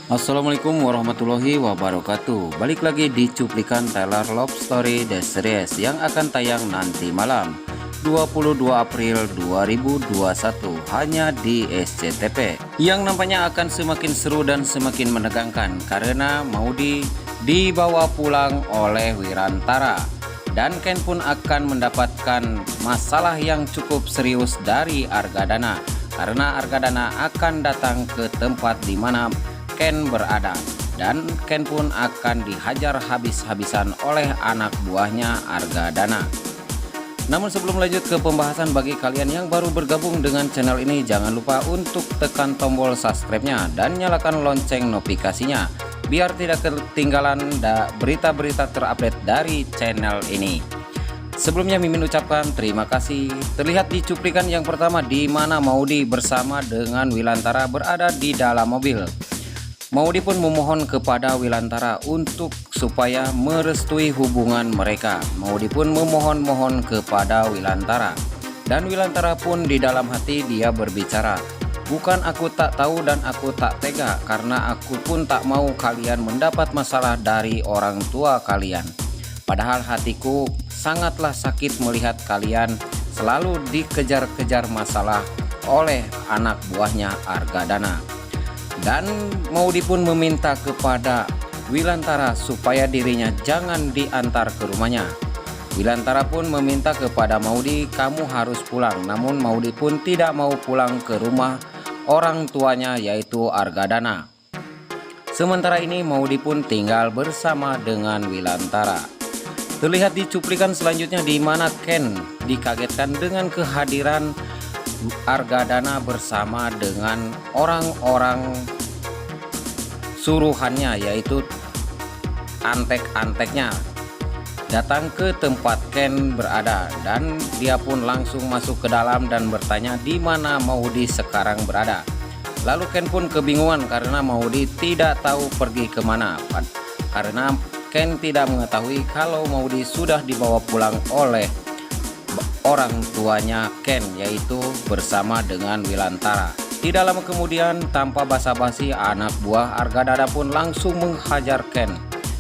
Assalamualaikum warahmatullahi wabarakatuh. Balik lagi di cuplikan Taylor Love Story The Series yang akan tayang nanti malam 22 April 2021 hanya di SCTV, yang nampaknya akan semakin seru dan semakin menegangkan karena Maudy dibawa pulang oleh Wirantara dan Ken pun akan mendapatkan masalah yang cukup serius dari Argadana karena Argadana akan datang ke tempat di mana Ken berada, dan Ken pun akan dihajar habis-habisan oleh anak buahnya Argadana. Namun sebelum lanjut ke pembahasan, bagi kalian yang baru bergabung dengan channel ini, jangan lupa untuk tekan tombol subscribe-nya dan nyalakan lonceng notifikasinya biar tidak ketinggalan berita-berita terupdate dari channel ini. Sebelumnya Mimin ucapkan terima kasih. Terlihat di cuplikan yang pertama di mana Maudy bersama dengan Wirantara berada di dalam mobil. Maudy pun memohon kepada Wirantara untuk supaya merestui hubungan mereka. Maudy pun memohon kepada Wirantara, dan Wirantara pun di dalam hati dia berbicara, "Bukan aku tak tahu dan aku tak tega, karena aku pun tak mau kalian mendapat masalah dari orang tua kalian. Padahal hatiku sangatlah sakit melihat kalian selalu dikejar-kejar masalah oleh anak buahnya Argadana." Dan Maudy pun meminta kepada Wirantara supaya dirinya jangan diantar ke rumahnya. Wirantara pun meminta kepada Maudy, "Kamu harus pulang." Namun Maudy pun tidak mau pulang ke rumah orang tuanya yaitu Argadana. Sementara ini Maudy pun tinggal bersama dengan Wirantara. Terlihat di cuplikan selanjutnya di mana Ken dikagetkan dengan kehadiran Argadana bersama dengan orang-orang suruhannya yaitu antek-anteknya datang ke tempat Ken berada, dan dia pun langsung masuk ke dalam dan bertanya di mana Maudy sekarang berada. Lalu Ken pun kebingungan karena Maudy tidak tahu pergi kemana, karena Ken tidak mengetahui kalau Maudy sudah dibawa pulang oleh orang tuanya Ken yaitu bersama dengan Wirantara. Tidak lama kemudian, tanpa basa-basi, anak buah Argadana pun langsung menghajar Ken.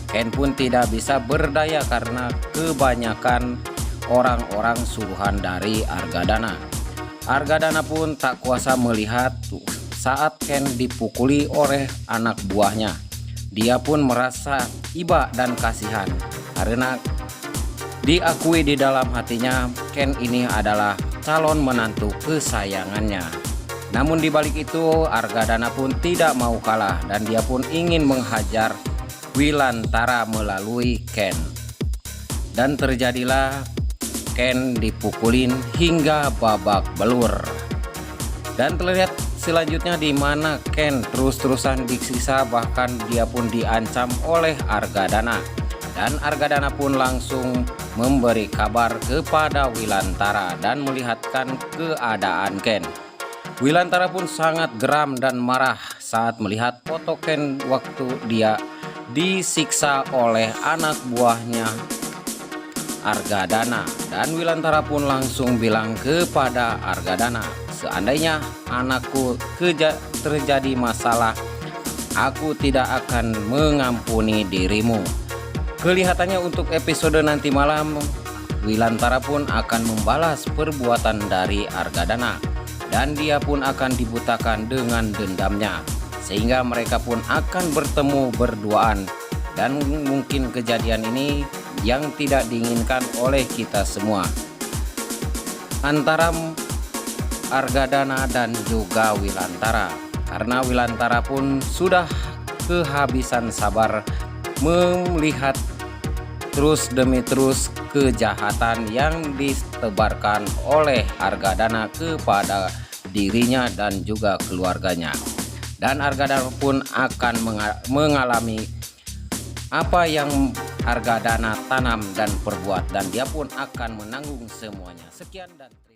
Ken pun tidak bisa berdaya karena kebanyakan orang-orang suruhan dari Argadana. Argadana pun tak kuasa melihat saat Ken dipukuli oleh anak buahnya. Dia pun merasa iba dan kasihan karena diakui di dalam hatinya Ken ini adalah calon menantu kesayangannya. Namun dibalik itu Argadana pun tidak mau kalah dan dia pun ingin menghajar Wirantara melalui Ken. Dan terjadilah Ken dipukulin hingga babak belur. Dan terlihat selanjutnya di mana Ken terus-terusan disiksa, bahkan dia pun diancam oleh Argadana. Dan Argadana pun langsung memberi kabar kepada Wirantara dan melihatkan keadaan Ken. Wirantara pun sangat geram dan marah saat melihat foto Ken waktu dia disiksa oleh anak buahnya Argadana. Dan Wirantara pun langsung bilang kepada Argadana, "Seandainya anakku terjadi masalah, aku tidak akan mengampuni dirimu." Kelihatannya untuk episode nanti malam, Wirantara pun akan membalas perbuatan dari Argadana, dan dia pun akan dibutakan dengan dendamnya, sehingga mereka pun akan bertemu berduaan. Dan mungkin kejadian ini yang tidak diinginkan oleh kita semua antara Argadana dan juga Wirantara, karena Wirantara pun sudah kehabisan sabar melihat terus demi terus kejahatan yang ditebarkan oleh Argadana kepada dirinya dan juga keluarganya. Dan Argadana pun akan mengalami apa yang Argadana tanam dan perbuat, dan dia pun akan menanggung semuanya. Sekian dan terima kasih.